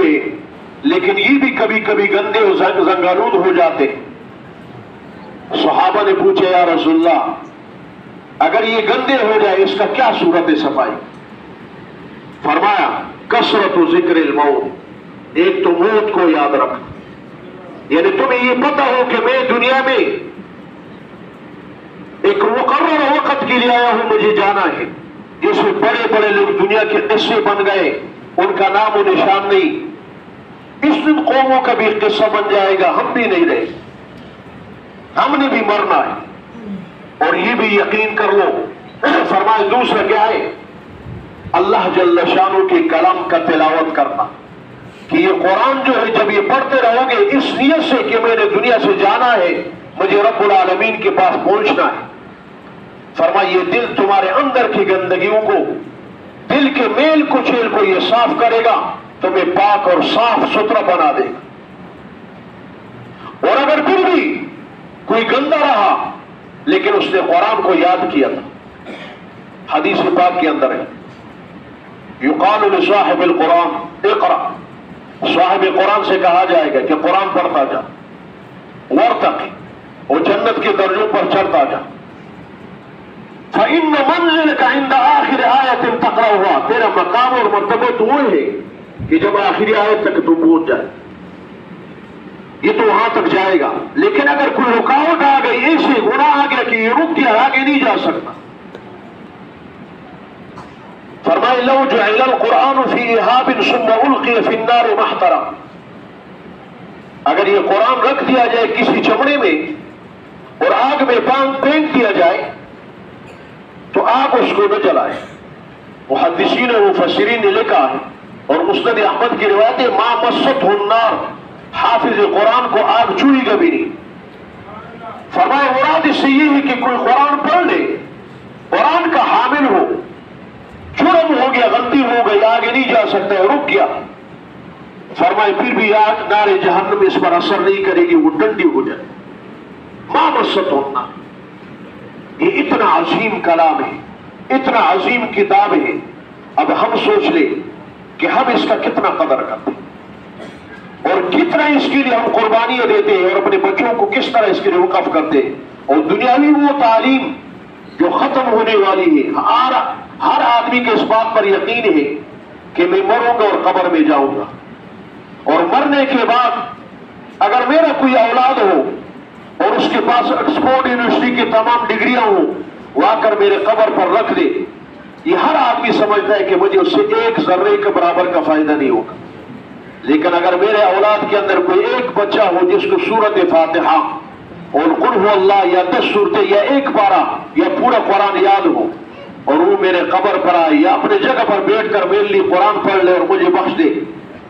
ہوتے ہیں لیکن یہ بھی کبھی کبھی گندے اور زنگالود ہو جاتے ہیں۔ صحابہ نے پوچھا یا رسول اللہ اگر یہ گندے ہو جائے اس کا کیا صورت صفائی؟ فرمایا کثرت ذکر الموت، ایک تو موت کو یاد رکھ، یعنی تمہیں یہ پتہ ہو کہ میں دنیا میں ایک مقرر وقت کے لیے آیا ہوں، مجھے جانا ہے۔ جس میں بڑے بڑے لوگ دنیا کے قصے بن گئے، ان کا نام و نشان نہیں، اس دن قوموں کا بھی قصہ بن جائے گا، ہم بھی نہیں رہے، ہم نے بھی مرنا ہے۔ اور یہ بھی یقین کر لو، فرمائے دوسرا کیا ہے؟ اللہ جل شانہ کے کلام کا تلاوت کرنا، کہ یہ قرآن جو ہے جب یہ پڑھتے رہو گے اس نیت سے کہ میں نے دنیا سے جانا ہے، مجھے رب العالمین کے پاس پہنچنا ہے۔ فرمائے یہ دل تمہارے اندر کی گندگیوں کو، دل کے میل کچیل کو یہ صاف کرے گا، تمہیں پاک اور صاف ستھرا بنا دے گا۔ اور اگر پھر بھی کوئی گندا رہا لیکن اس نے قرآن کو یاد کیا تھا، حدیث پاک کے اندر ہے یقال لصاحب القرآن اقرأ، صاحب قرآن سے کہا جائے گا کہ قرآن پڑھتا جا، وارتقی، اور جنت کے درجوں پر چڑھتا جا، فإن منزلك عند آخر آیت تقرأها، تیرا مقام اور مرتبہ تو وہ ہے کہ جب آخری آیت تک تو پہنچ جائے، یہ تو وہاں تک جائے گا۔ لیکن اگر کوئی رکاوٹ آ گئی، ایسے گناہ آ گیا کہ یہ رک گیا، آگے نہیں جا سکتا۔ فرمائے لو جعل القرآن فی اہاب ثم القی فی النار محترا، اگر یہ قرآن رکھ دیا جائے کسی چمڑے میں اور آگ میں پھینک دیا جائے تو آگ اس کو نہ جلائے۔ محدثین و مفسرین نے لکھا ہے، اور مسند احمد کی روایت ہے ما مستہ النار، حافظ قرآن کو آگ چھوئی کبھی نہیں۔ فرمائے مراد اس سے یہ ہے کہ کوئی قرآن پڑھ لے، قرآن کا حامل ہو، جرم ہو گیا، غلطی ہو گئی، آگے نہیں جا سکتا ہے، رک گیا، فرمائے پھر بھی آگ نار جہنم اس پر اثر نہیں کرے گی، وہ ٹھنڈی ہو جائے۔ ما مستہ النار، یہ اتنا عظیم کلام ہے، اتنا عظیم کتاب ہے۔ اب ہم سوچ لیں کہ ہم اس کا کتنا قدر کرتے ہیں اور کتنا اس کے لیے ہم قربانیاں دیتے ہیں، اور اپنے بچوں کو کس طرح اس کے لیے وقف کرتے ہیں۔ اور دنیاوی وہ تعلیم جو ختم ہونے والی ہے، ہر آدمی کے اس بات پر یقین ہے کہ میں مروں گا اور قبر میں جاؤں گا، اور مرنے کے بعد اگر میرا کوئی اولاد ہو اور اس کے پاس آکسفورڈ یونیورسٹی کی تمام ڈگریاں ہوں، وہ آ کر میرے قبر پر رکھ دے، یہ ہر آدمی سمجھتا ہے کہ مجھے اس سے ایک ذرے کے برابر کا فائدہ نہیں ہوگا۔ لیکن اگر میرے اولاد کے اندر کوئی ایک بچہ ہو جس کو سورت فاتحہ اور قل هو اللہ یا 10 سورتیں یا ایک پارہ یا پورا قرآن یاد ہو، اور وہ میرے قبر پر آئے یا اپنے جگہ پر بیٹھ کر میرے لیے قرآن پڑھ لے اور مجھے بخش دے،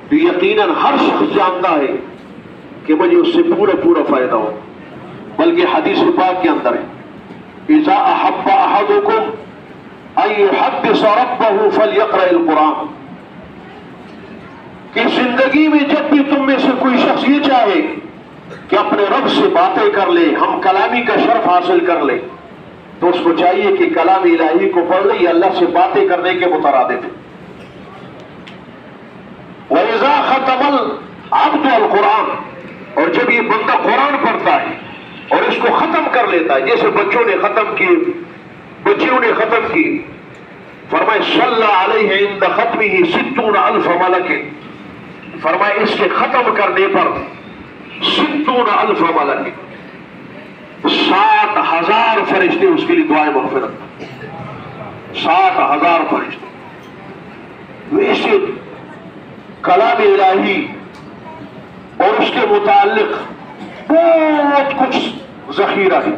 تو یقیناً ہر شخص جانتا ہے کہ مجھے اس سے پورا فائدہ ہو۔ بلکہ حدیث پاک کے اندر ہے اذا احب احدکم ان یحدث ربہ فلیقرأ القرآن، کہ زندگی میں جب بھی تم میں سے کوئی شخص یہ چاہے کہ اپنے رب سے باتیں کر لے، ہم کلامی کا شرف حاصل کر لے، تو اس کو چاہیے کہ کلام الہی کو پڑھ لے، یہ اللہ سے باتیں کرنے کے مترادف ہے۔ وَإِذَا خَتَمَ الْعَبْدُ الْقُرْآنَ، اور جب یہ بندہ قرآن پڑھتا ہے اور اس کو ختم کر لیتا ہے، جیسے بچوں نے ختم کی، بچیوں نے ختم کی، فرمائے صلی علیہ عند ختمہ 60,000 ملک، فرمائے اس کے ختم کرنے پر 60,000 ملک، 60,000 فرشتے اس کے لیے دعائیں مغفرت، 60,000 فرشتے۔ ویسے کلام الہی اور اس کے متعلق بہت کچھ ذخیرہ ہے،